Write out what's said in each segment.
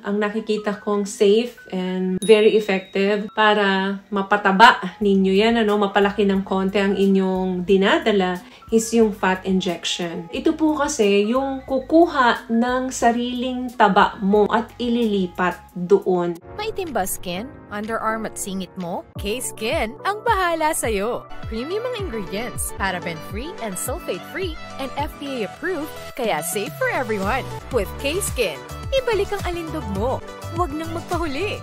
Ang nakikita kong safe and very effective para mapataba ninyo yan, mapalaki ng konti ang inyong dinadala is yung fat injection. Ito po kasi yung kukuha ng sariling taba mo at ililipat doon. Maitim ba skin, underarm at singit mo? K-Skin ang bahala sa'yo. Premium ang ingredients, paraben-free and sulfate-free, and FDA-approved, kaya safe for everyone. With K-Skin, ibalik ang alindog mo. Huwag nang magpahuli.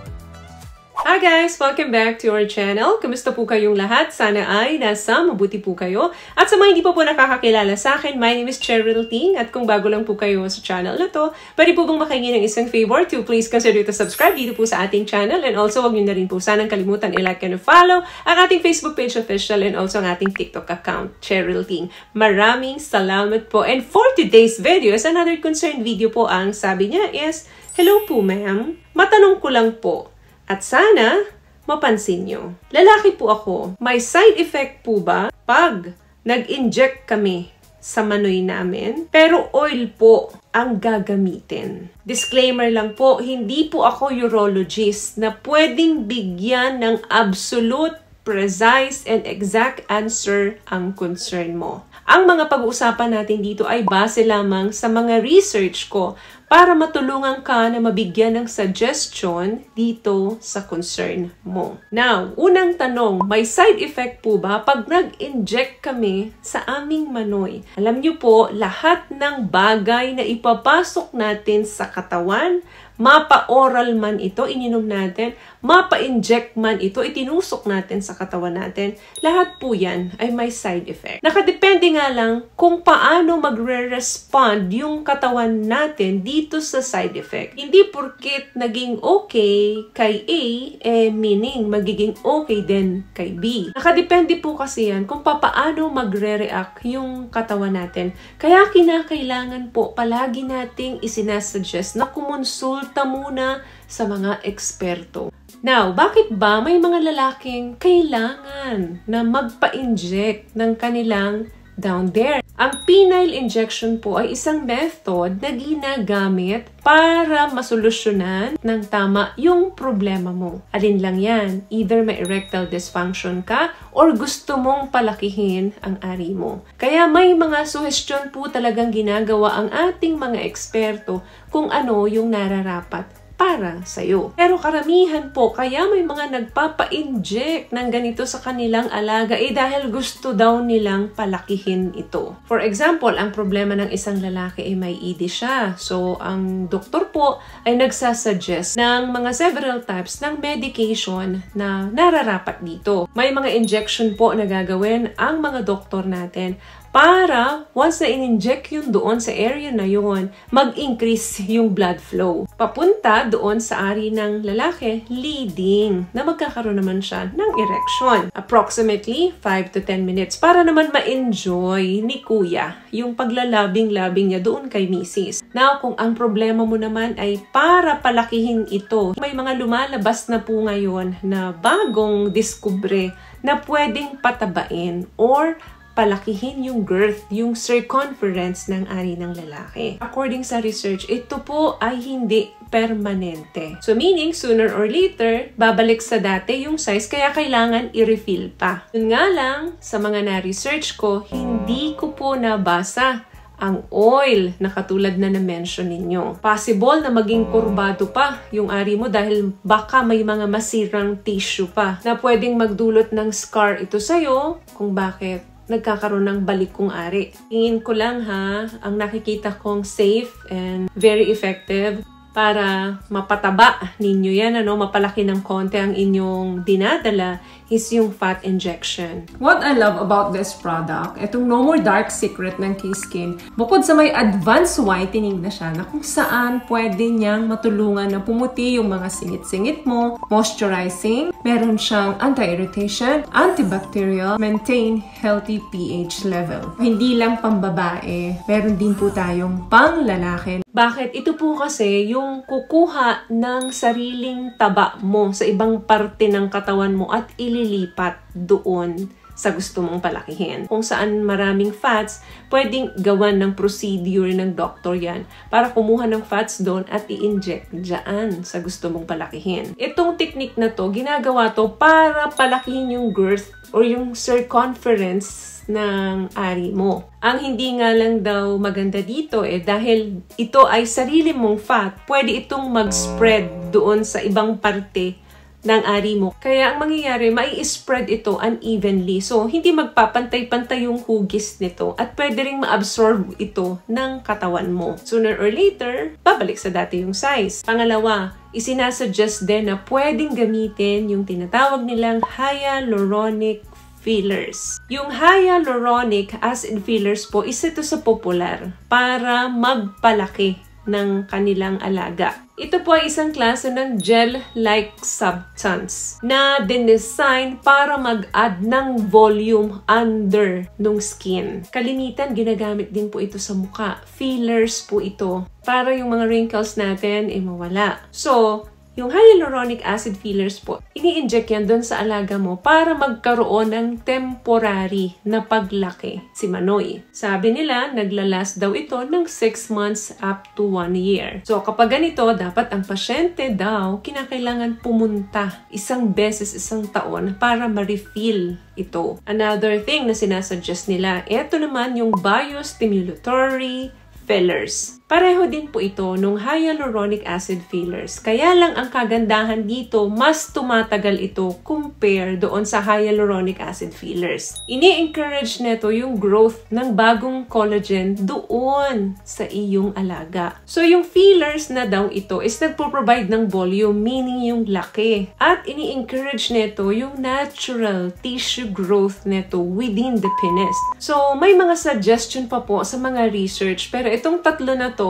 Hi guys! Welcome back to our channel. Kamusta po kayong lahat? Sana ay nasa mabuti po kayo. At sa mga hindi pa po nakakakilala sa akin, my name is Cheryl Ting. At kung bago lang po kayo sa channel na to, pwede po bang makahingi ng isang favor to please consider to subscribe dito po sa ating channel. And also, wag niyo na rin po sanang kalimutan i-like and follow ang ating Facebook page official and also ang ating TikTok account, Cheryl Ting. Maraming salamat po. And for today's video is another concerned video po. Ang sabi niya is, hello po ma'am, matanong ko lang po. At sana, mapansin nyo. Lalaki po ako. May side effect po ba pag nag-inject kami sa manoy namin? Pero oil po ang gagamitin. Disclaimer lang po, hindi po ako urologist na pwedeng bigyan ng absolute, precise, and exact answer ang concern mo. Ang mga pag-uusapan natin dito ay base lamang sa mga research ko para matulungan ka na mabigyan ng suggestion dito sa concern mo. Now, unang tanong, may side effect po ba pag nag-inject kami sa aming manoy? Alam niyo po, lahat ng bagay na ipapasok natin sa katawan, mapa-oral man ito, ininom natin, mapa-inject man ito, itinusok natin sa katawan natin, lahat po yan ay may side effect. Nakadepende nga lang kung paano magre-respond yung katawan natin dito sa side effect. Hindi porket naging okay kay A, meaning magiging okay din kay B. Nakadepende po kasi yan kung paano magre-react yung katawan natin. Kaya kinakailangan po palagi nating isinasuggest na kumonsulta muna sa mga eksperto. Now, bakit ba may mga lalaking kailangan na magpa-inject ng kanilang down there? Ang penile injection po ay isang method na ginagamit para masolusyonan ng tama yung problema mo. Alin lang yan, either may erectile dysfunction ka or gusto mong palakihin ang ari mo. Kaya may mga suhestyon po talagang ginagawa ang ating mga eksperto kung ano yung nararapat para sa'yo. Pero karamihan po, kaya may mga nagpapa-inject ng ganito sa kanilang alaga dahil gusto daw nilang palakihin ito. For example, ang problema ng isang lalaki ay may ED siya. So, ang doktor po ay nagsasuggest ng mga several types ng medication na nararapat dito. May mga injection po na gagawin ang mga doktor natin para once na in-inject yun doon sa area na yun, mag-increase yung blood flow. Papunta doon sa ari ng lalaki, leading na magkakaroon naman siya ng erection. Approximately 5 to 10 minutes para naman ma-enjoy ni kuya yung paglalabing-labing niya doon kay misis. Now, kung ang problema mo naman ay para palakihin ito, may mga lumalabas na po ngayon na bagong diskubre na pwedeng patabain or palakihin yung girth, yung circumference ng ari ng lalaki. According sa research, ito po ay hindi permanente. So meaning, sooner or later, babalik sa dati yung size, kaya kailangan i-refill pa. Yun nga lang, sa mga na-research ko, hindi ko po nabasa ang oil na katulad na na-mention ninyo. Possible na maging kurbado pa yung ari mo dahil baka may mga masirang tissue pa na pwedeng magdulot ng scar ito sa'yo kung bakit nagkakaroon ng balikong ari. Tingin ko lang ha, ang nakikita kong safe and very effective para mapataba ninyo yan, mapalaki ng konti ang inyong dinadala is yung fat injection. What I love about this product, itong No More Dark Secret ng K-Skin, bukod sa may advanced whitening na siya na kung saan pwede niyang matulungan na pumuti yung mga singit-singit mo, moisturizing, meron siyang anti-irritation, antibacterial, maintain healthy pH level. Hindi lang pambabae, meron din po tayong pang lalaki. Bakit? Ito po kasi yung kukuha ng sariling taba mo sa ibang parte ng katawan mo at ililipat doon sa gusto mong palakihin. Kung saan maraming fats, pwedeng gawan ng procedure ng doktor yan para kumuha ng fats doon at i-inject dyan sa gusto mong palakihin. Itong technique na to, ginagawa to para palakihin yung girth or yung circumference ng ari mo. Ang hindi nga lang daw maganda dito dahil ito ay sarili mong fat, pwede itong mag-spread doon sa ibang parte ng ari mo. Kaya ang mangyayari, mai-spread ito unevenly. So, hindi magpapantay-pantay yung hugis nito at pwede ring ma-absorb ito ng katawan mo. Sooner or later, babalik sa dati yung size. Pangalawa, isinasuggest din na pwedeng gamitin yung tinatawag nilang hyaluronic fillers. Yung hyaluronic acid fillers po, isa ito sa popular para magpalaki ng kanilang alaga. Ito po ay isang klase ng gel-like substance na dinesign para mag-add ng volume under nung skin. Kalimitan, ginagamit din po ito sa muka. Fillers po ito para yung mga wrinkles natin mawala. So, yung hyaluronic acid fillers po, ini-inject yan doon sa alaga mo para magkaroon ng temporary na paglaki. Si Manoy, sabi nila, naglalast daw ito ng 6 months up to 1 year. So, kapag ganito, dapat ang pasyente daw kinakailangan pumunta 1 beses 1 taon para ma-refill ito. Another thing na sinasuggest nila, ito naman yung biostimulatory fillers. Pareho din po ito nung hyaluronic acid fillers. Kaya lang ang kagandahan dito, mas tumatagal ito compare doon sa hyaluronic acid fillers. Ini-encourage nito yung growth ng bagong collagen doon sa iyong alaga. So yung fillers na daw ito is nagpo-provide ng volume, meaning yung laki. At ini-encourage nito yung natural tissue growth nito within the penis. So may mga suggestion pa po sa mga research, pero itong tatlo na to,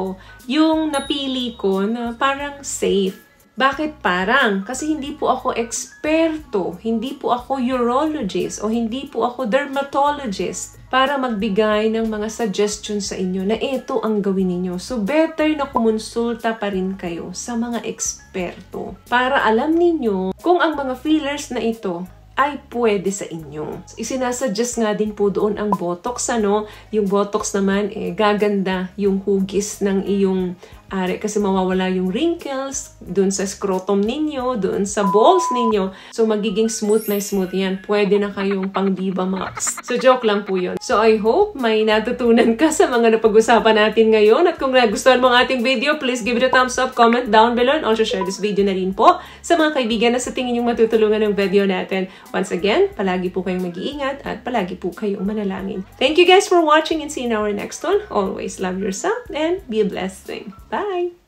yung napili ko na parang safe. Bakit parang? Kasi hindi po ako eksperto, hindi po ako urologist o hindi po ako dermatologist para magbigay ng mga suggestions sa inyo na ito ang gawin ninyo. So better na kumonsulta pa rin kayo sa mga eksperto para alam ninyo kung ang mga fillers na ito ay pwede sa inyo. Isinasuggest nga din po doon ang Botox, ano? Yung Botox naman, gaganda yung hugis ng iyong ari kasi mawawala yung wrinkles doon sa scrotum ninyo, doon sa balls ninyo. So, magiging smooth na smooth yan. Pwede na kayong pang Diva Max. So, joke lang po yun. So, I hope may natutunan ka sa mga napag-usapan natin ngayon. At kung nagustuhan mo ang ating video, please give it a thumbs up, comment down below, and also share this video na rin po sa mga kaibigan na sa tingin yung matutulungan ng video natin. Once again, palagi po kayong mag-iingat at palagi po kayong manalangin. Thank you guys for watching and see you in our next one. Always love yourself and be a blessing. Bye!